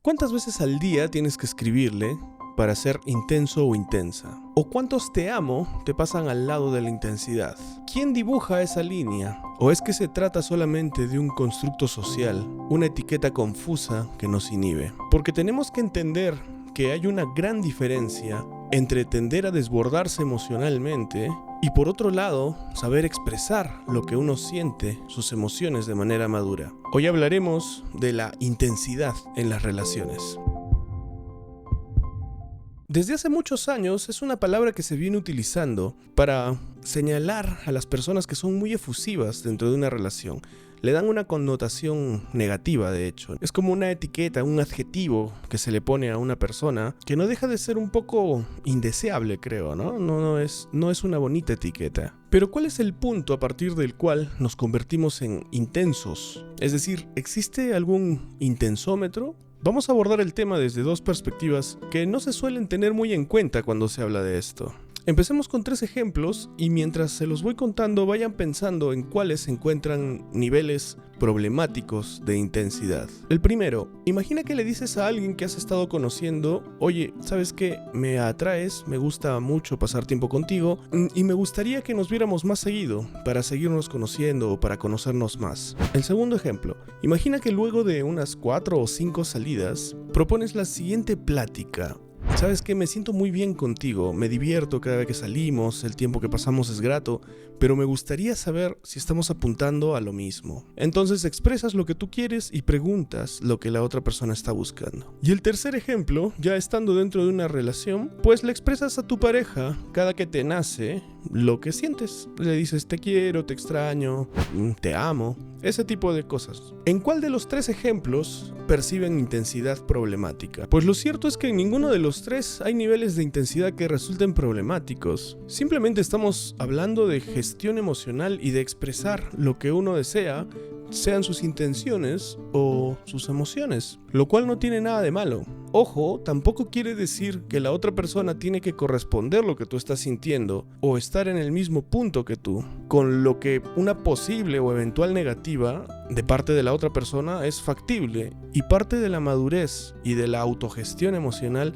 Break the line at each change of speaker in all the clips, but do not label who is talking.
¿Cuántas veces al día tienes que escribirle para ser intenso o intensa? ¿O cuántos te amo te pasan al lado de la intensidad? ¿Quién dibuja esa línea? ¿O es que se trata solamente de un constructo social, una etiqueta confusa que nos inhibe? Porque tenemos que entender que hay una gran diferencia entre tender a desbordarse emocionalmente y, por otro lado, saber expresar lo que uno siente, sus emociones de manera madura. Hoy hablaremos de la intensidad en las relaciones. Desde hace muchos años es una palabra que se viene utilizando para señalar a las personas que son muy efusivas dentro de una relación. Le dan una connotación negativa, de hecho. Es como una etiqueta, un adjetivo que se le pone a una persona que no deja de ser un poco indeseable, creo, ¿no? No es una bonita etiqueta. Pero ¿cuál es el punto a partir del cual nos convertimos en intensos? Es decir, ¿existe algún intensómetro? Vamos a abordar el tema desde dos perspectivas que no se suelen tener muy en cuenta cuando se habla de esto. Empecemos con 3 ejemplos y mientras se los voy contando vayan pensando en cuáles se encuentran niveles problemáticos de intensidad. El primero, imagina que le dices a alguien que has estado conociendo: oye, ¿sabes qué? Me atraes, me gusta mucho pasar tiempo contigo y me gustaría que nos viéramos más seguido para seguirnos conociendo o para conocernos más. El segundo ejemplo, imagina que luego de unas 4 o 5 salidas propones la siguiente plática. ¿Sabes qué? Me siento muy bien contigo, me divierto cada vez que salimos, el tiempo que pasamos es grato, pero me gustaría saber si estamos apuntando a lo mismo. Entonces expresas lo que tú quieres y preguntas lo que la otra persona está buscando. Y el tercer ejemplo, ya estando dentro de una relación, pues le expresas a tu pareja cada que te nace lo que sientes. Le dices: te quiero, te extraño, te amo, ese tipo de cosas. ¿En cuál de los 3 ejemplos perciben intensidad problemática? Pues lo cierto es que en ninguno de los 3 hay niveles de intensidad que resulten problemáticos. Simplemente estamos hablando de gestión emocional y de expresar lo que uno desea, sean sus intenciones o sus emociones, lo cual no tiene nada de malo. Ojo, tampoco quiere decir que la otra persona tiene que corresponder lo que tú estás sintiendo o estar en el mismo punto que tú, con lo que una posible o eventual negativa de parte de la otra persona es factible, y parte de la madurez y de la autogestión emocional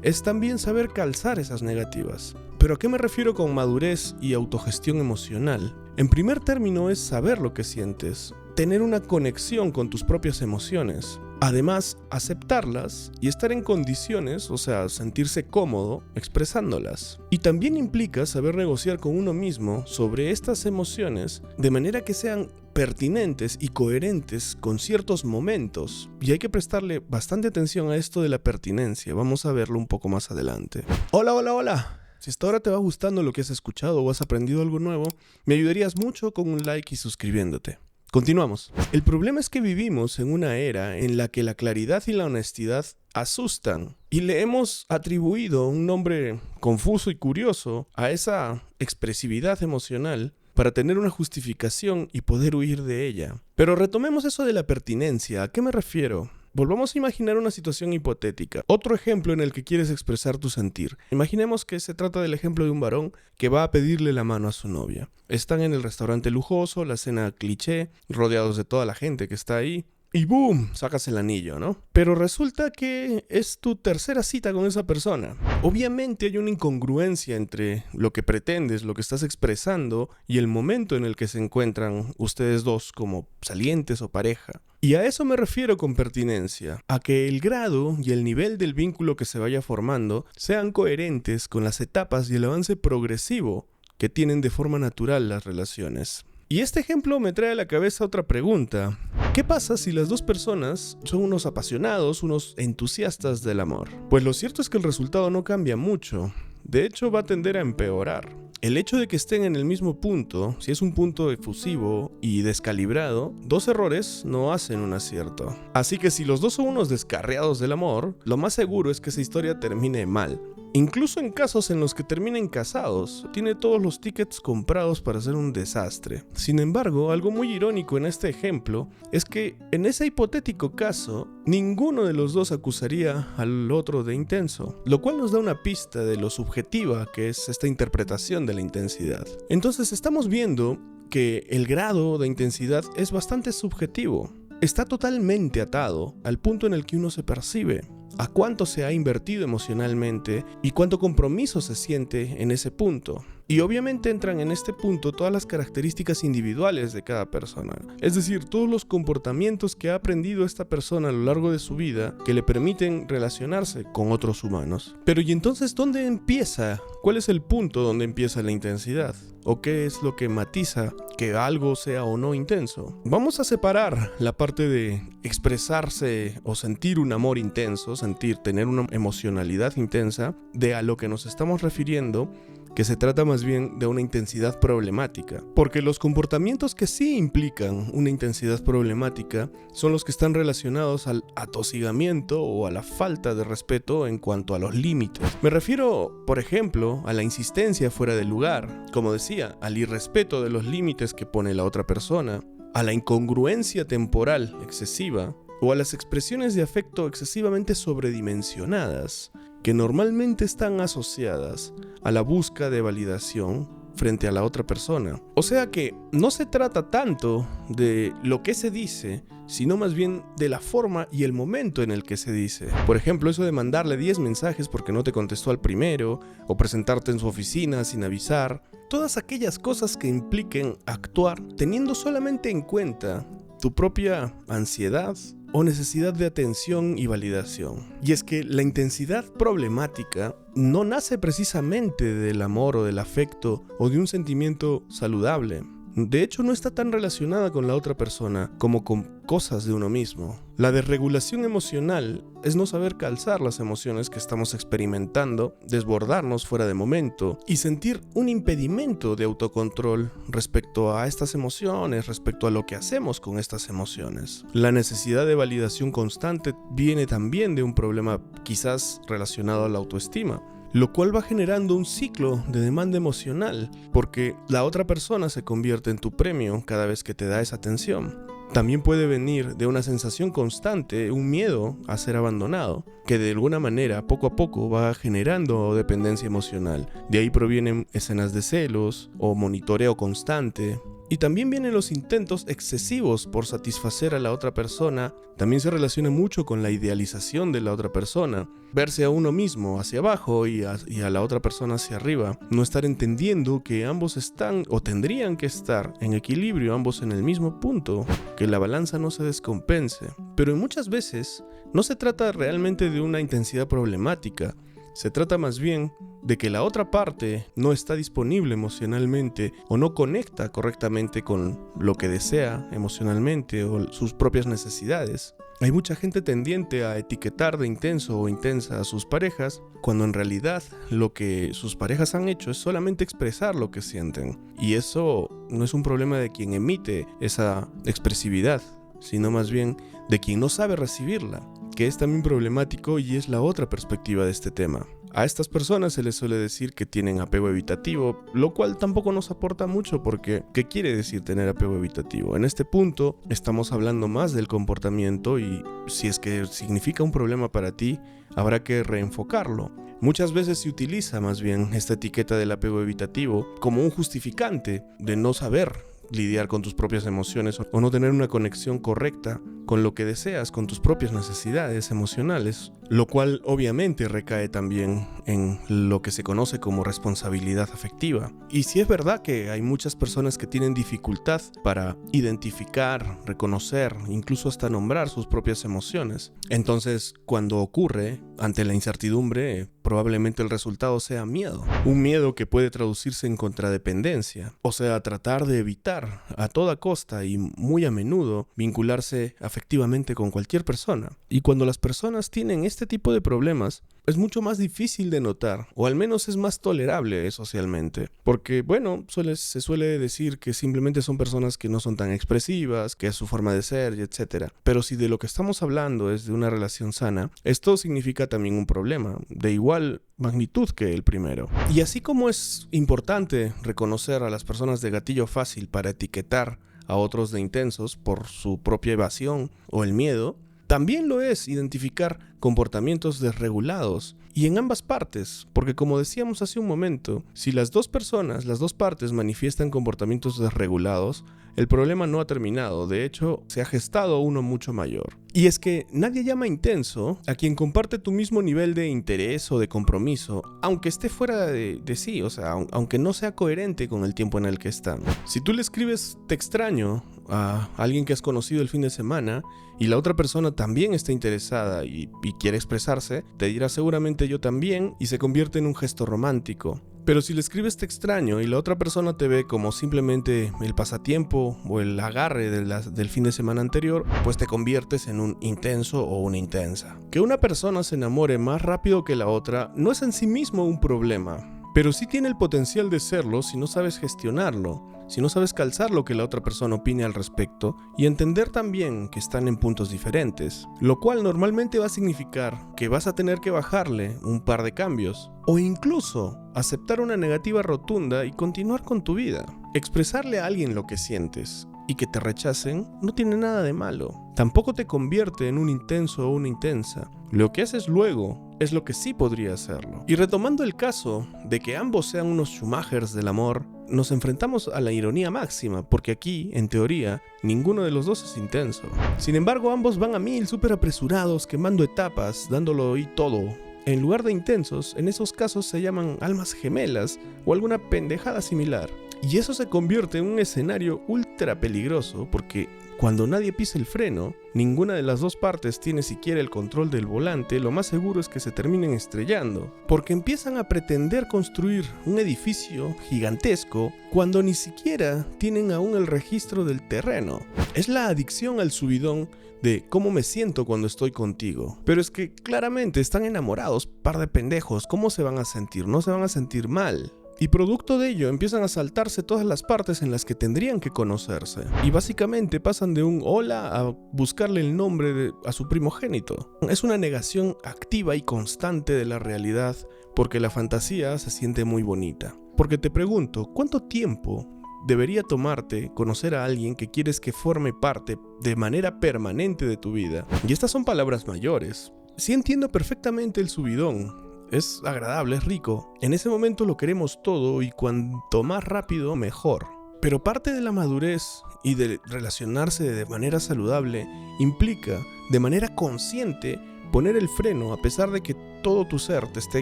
es también saber calzar esas negativas. ¿Pero a qué me refiero con madurez y autogestión emocional? En primer término es saber lo que sientes, tener una conexión con tus propias emociones. Además, aceptarlas y estar en condiciones, o sea, sentirse cómodo expresándolas. Y también implica saber negociar con uno mismo sobre estas emociones de manera que sean pertinentes y coherentes con ciertos momentos. Y hay que prestarle bastante atención a esto de la pertinencia. Vamos a verlo un poco más adelante. Hola. Si hasta ahora te va gustando lo que has escuchado o has aprendido algo nuevo, me ayudarías mucho con un like y suscribiéndote. Continuamos. El problema es que vivimos en una era en la que la claridad y la honestidad asustan y le hemos atribuido un nombre confuso y curioso a esa expresividad emocional para tener una justificación y poder huir de ella. Pero retomemos eso de la pertinencia. ¿A qué me refiero? Volvamos a imaginar una situación hipotética. Otro ejemplo en el que quieres expresar tu sentir. Imaginemos que se trata del ejemplo de un varón que va a pedirle la mano a su novia. Están en el restaurante lujoso, la cena cliché, rodeados de toda la gente que está ahí. Y ¡boom! Sacas el anillo, ¿no? Pero resulta que es tu tercera cita con esa persona. Obviamente hay una incongruencia entre lo que pretendes, lo que estás expresando y el momento en el que se encuentran ustedes dos como salientes o pareja. Y a eso me refiero con pertinencia, a que el grado y el nivel del vínculo que se vaya formando sean coherentes con las etapas y el avance progresivo que tienen de forma natural las relaciones. Y este ejemplo me trae a la cabeza otra pregunta. ¿Qué pasa si las dos personas son unos apasionados, unos entusiastas del amor? Pues lo cierto es que el resultado no cambia mucho. De hecho, va a tender a empeorar. El hecho de que estén en el mismo punto, si es un punto efusivo y descalibrado, 2 errores no hacen un acierto. Así que si los dos son unos descarriados del amor, lo más seguro es que esa historia termine mal. Incluso en casos en los que terminen casados, tiene todos los tickets comprados para hacer un desastre. Sin embargo, algo muy irónico en este ejemplo es que en ese hipotético caso, ninguno de los dos acusaría al otro de intenso, lo cual nos da una pista de lo subjetiva que es esta interpretación de la intensidad. Entonces estamos viendo que el grado de intensidad es bastante subjetivo. está totalmente atado al punto en el que uno se percibe, a cuánto se ha invertido emocionalmente y cuánto compromiso se siente en ese punto. Y obviamente entran en este punto todas las características individuales de cada persona. Es decir, todos los comportamientos que ha aprendido esta persona a lo largo de su vida que le permiten relacionarse con otros humanos. Pero ¿y entonces dónde empieza? ¿Cuál es el punto donde empieza la intensidad? ¿O qué es lo que matiza que algo sea o no intenso? Vamos a separar la parte de expresarse o sentir un amor intenso, tener una emocionalidad intensa, de a lo que nos estamos refiriendo, que se trata más bien de una intensidad problemática. Porque los comportamientos que sí implican una intensidad problemática son los que están relacionados al atosigamiento o a la falta de respeto en cuanto a los límites. Me refiero, por ejemplo, a la insistencia fuera del lugar, como decía, al irrespeto de los límites que pone la otra persona, a la incongruencia temporal excesiva o a las expresiones de afecto excesivamente sobredimensionadas, que normalmente están asociadas a la búsqueda de validación frente a la otra persona. O sea que no se trata tanto de lo que se dice, sino más bien de la forma y el momento en el que se dice. Por ejemplo, eso de mandarle 10 mensajes porque no te contestó al primero, o presentarte en su oficina sin avisar. Todas aquellas cosas que impliquen actuar teniendo solamente en cuenta tu propia ansiedad o necesidad de atención y validación. Y es que la intensidad problemática no nace precisamente del amor o del afecto o de un sentimiento saludable. De hecho, no está tan relacionada con la otra persona como con cosas de uno mismo. La desregulación emocional es no saber calzar las emociones que estamos experimentando, desbordarnos fuera de momento y sentir un impedimento de autocontrol respecto a estas emociones, respecto a lo que hacemos con estas emociones. La necesidad de validación constante viene también de un problema quizás relacionado a la autoestima, lo cual va generando un ciclo de demanda emocional, porque la otra persona se convierte en tu premio cada vez que te da esa atención. También puede venir de una sensación constante, un miedo a ser abandonado, que de alguna manera, poco a poco, va generando dependencia emocional. De ahí provienen escenas de celos o monitoreo constante. Y también vienen los intentos excesivos por satisfacer a la otra persona. También se relaciona mucho con la idealización de la otra persona. Verse a uno mismo hacia abajo y a la otra persona hacia arriba. No estar entendiendo que ambos están o tendrían que estar en equilibrio, ambos en el mismo punto. Que la balanza no se descompense. Pero muchas veces no se trata realmente de una intensidad problemática. Se trata más bien de que la otra parte no está disponible emocionalmente o no conecta correctamente con lo que desea emocionalmente o sus propias necesidades. Hay mucha gente tendiente a etiquetar de intenso o intensa a sus parejas, cuando en realidad lo que sus parejas han hecho es solamente expresar lo que sienten. Y eso no es un problema de quien emite esa expresividad, sino más bien de quien no sabe recibirla, que es también problemático y es la otra perspectiva de este tema. A estas personas se les suele decir que tienen apego evitativo, lo cual tampoco nos aporta mucho porque ¿qué quiere decir tener apego evitativo? En este punto estamos hablando más del comportamiento y si es que significa un problema para ti, habrá que reenfocarlo. Muchas veces se utiliza más bien esta etiqueta del apego evitativo como un justificante de no saber lidiar con tus propias emociones o no tener una conexión correcta con lo que deseas, con tus propias necesidades emocionales, lo cual obviamente recae también en lo que se conoce como responsabilidad afectiva. Y sí es verdad que hay muchas personas que tienen dificultad para identificar, reconocer, incluso hasta nombrar sus propias emociones. Entonces, cuando ocurre, ante la incertidumbre, probablemente el resultado sea miedo. Un miedo que puede traducirse en contradependencia, o sea, tratar de evitar a toda costa y muy a menudo vincularse afectivamente con cualquier persona. Y cuando las personas tienen este tipo de problemas, es mucho más difícil de notar, o al menos es más tolerable socialmente. Porque, bueno, se suele decir que simplemente son personas que no son tan expresivas, que es su forma de ser, y etc. Pero si de lo que estamos hablando es de una relación sana, esto significa también un problema, de igual magnitud que el primero. Y así como es importante reconocer a las personas de gatillo fácil para etiquetar a otros de intensos por su propia evasión o el miedo, También lo es identificar comportamientos desregulados y en ambas partes, porque como decíamos hace un momento, si las dos partes manifiestan comportamientos desregulados, el problema no ha terminado, de hecho se ha gestado uno mucho mayor. Y es que nadie llama intenso a quien comparte tu mismo nivel de interés o de compromiso, aunque esté fuera de sí, o sea, aunque no sea coherente con el tiempo en el que están. Si tú le escribes "te extraño" a alguien que has conocido el fin de semana y la otra persona también está interesada y quiere expresarse, te dirá seguramente "yo también" y se convierte en un gesto romántico. Pero si le escribes "te extraño" y la otra persona te ve como simplemente el pasatiempo o el agarre del fin de semana anterior, pues te conviertes en un intenso o una intensa. Que una persona se enamore más rápido que la otra no es en sí mismo un problema, pero sí tiene el potencial de serlo si no sabes gestionarlo, si no sabes calzar lo que la otra persona opine al respecto y entender también que están en puntos diferentes, lo cual normalmente va a significar que vas a tener que bajarle un par de cambios o incluso aceptar una negativa rotunda y continuar con tu vida. Expresarle a alguien lo que sientes y que te rechacen no tiene nada de malo. Tampoco te convierte en un intenso o una intensa. Lo que haces luego es lo que sí podría hacerlo. Y retomando el caso de que ambos sean unos Schumachers del amor, nos enfrentamos a la ironía máxima, porque aquí, en teoría, ninguno de los dos es intenso. Sin embargo, ambos van a 1000 súper apresurados, quemando etapas, dándolo y todo. En lugar de intensos, en esos casos se llaman almas gemelas o alguna pendejada similar. Y eso se convierte en un escenario ultra peligroso porque cuando nadie pisa el freno, ninguna de las dos partes tiene siquiera el control del volante, lo más seguro es que se terminen estrellando, porque empiezan a pretender construir un edificio gigantesco cuando ni siquiera tienen aún el registro del terreno. Es la adicción al subidón de cómo me siento cuando estoy contigo. Pero es que claramente están enamorados, par de pendejos, ¿cómo se van a sentir? No se van a sentir mal. Y producto de ello empiezan a saltarse todas las partes en las que tendrían que conocerse. Y básicamente pasan de un hola a buscarle el nombre a su primogénito. Es una negación activa y constante de la realidad porque la fantasía se siente muy bonita. Porque te pregunto, ¿cuánto tiempo debería tomarte conocer a alguien que quieres que forme parte de manera permanente de tu vida? Y estas son palabras mayores. Sí entiendo perfectamente el subidón. Es agradable, es rico. En ese momento lo queremos todo y cuanto más rápido, mejor. Pero parte de la madurez y de relacionarse de manera saludable implica, de manera consciente, poner el freno a pesar de que todo tu ser te esté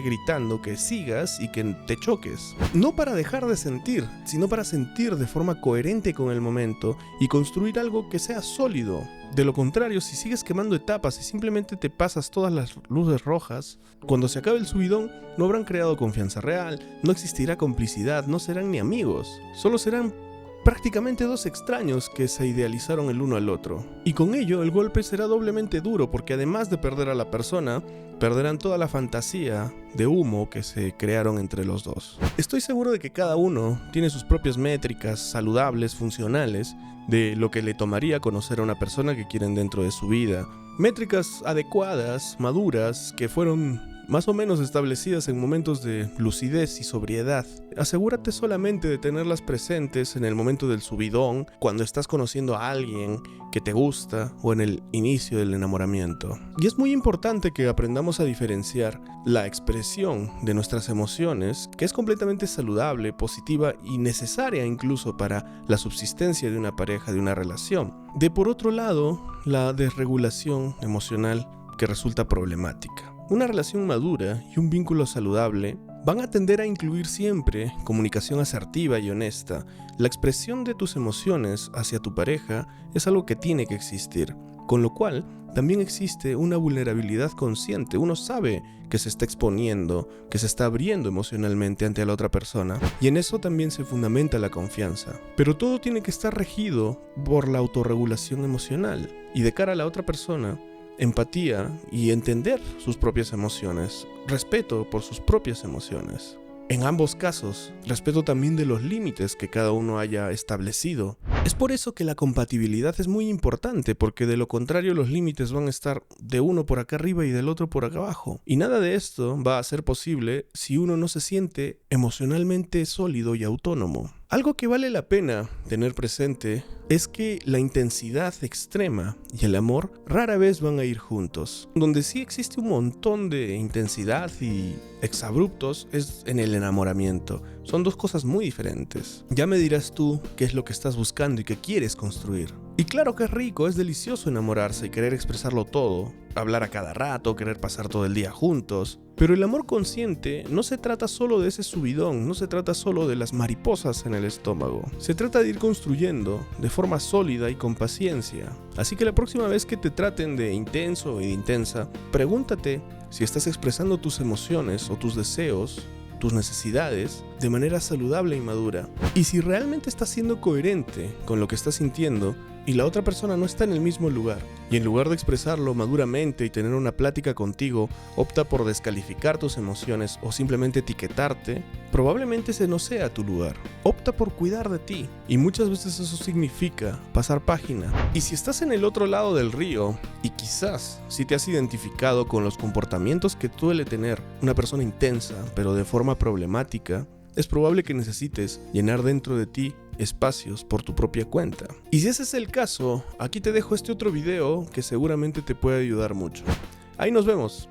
gritando que sigas y que te choques. No para dejar de sentir, sino para sentir de forma coherente con el momento y construir algo que sea sólido. De lo contrario, si sigues quemando etapas y simplemente te pasas todas las luces rojas, cuando se acabe el subidón no habrán creado confianza real, no existirá complicidad, no serán ni amigos, solo serán prácticamente dos extraños que se idealizaron el uno al otro. Y con ello el golpe será doblemente duro porque además de perder a la persona, perderán toda la fantasía de humo que se crearon entre los dos. Estoy seguro de que cada uno tiene sus propias métricas saludables, funcionales, de lo que le tomaría conocer a una persona que quieren dentro de su vida. Métricas adecuadas, maduras, que fueron más o menos establecidas en momentos de lucidez y sobriedad. Asegúrate solamente de tenerlas presentes en el momento del subidón, cuando estás conociendo a alguien que te gusta o en el inicio del enamoramiento. Y es muy importante que aprendamos a diferenciar la expresión de nuestras emociones, que es completamente saludable, positiva y necesaria incluso para la subsistencia de una pareja, de una relación, de por otro lado, la desregulación emocional que resulta problemática. Una relación madura y un vínculo saludable van a tender a incluir siempre comunicación asertiva y honesta. La expresión de tus emociones hacia tu pareja es algo que tiene que existir, con lo cual también existe una vulnerabilidad consciente. Uno sabe que se está exponiendo, que se está abriendo emocionalmente ante la otra persona, y en eso también se fundamenta la confianza. Pero todo tiene que estar regido por la autorregulación emocional, y de cara a la otra persona, empatía y entender sus propias emociones, respeto por sus propias emociones. En ambos casos, respeto también de los límites que cada uno haya establecido. Es por eso que la compatibilidad es muy importante, porque de lo contrario los límites van a estar de uno por acá arriba y del otro por acá abajo. Y nada de esto va a ser posible si uno no se siente emocionalmente sólido y autónomo. Algo que vale la pena tener presente es que la intensidad extrema y el amor rara vez van a ir juntos. Donde sí existe un montón de intensidad y exabruptos es en el enamoramiento. Son dos cosas muy diferentes. Ya me dirás tú qué es lo que estás buscando y qué quieres construir. Y claro que es rico, es delicioso enamorarse y querer expresarlo todo, hablar a cada rato, querer pasar todo el día juntos. Pero el amor consciente no se trata solo de ese subidón, no se trata solo de las mariposas en el estómago. Se trata de ir construyendo de forma sólida y con paciencia. Así que la próxima vez que te traten de intenso o de intensa, pregúntate si estás expresando tus emociones o tus deseos, tus necesidades, de manera saludable y madura. Y si realmente estás siendo coherente con lo que estás sintiendo y la otra persona no está en el mismo lugar, y en lugar de expresarlo maduramente y tener una plática contigo, opta por descalificar tus emociones o simplemente etiquetarte, probablemente ese no sea tu lugar. Opta por cuidar de ti, y muchas veces eso significa pasar página. Y si estás en el otro lado del río, y quizás si te has identificado con los comportamientos que suele tener una persona intensa, pero de forma problemática, es probable que necesites llenar dentro de ti espacios por tu propia cuenta. Y si ese es el caso, aquí te dejo este otro video que seguramente te puede ayudar mucho. Ahí nos vemos.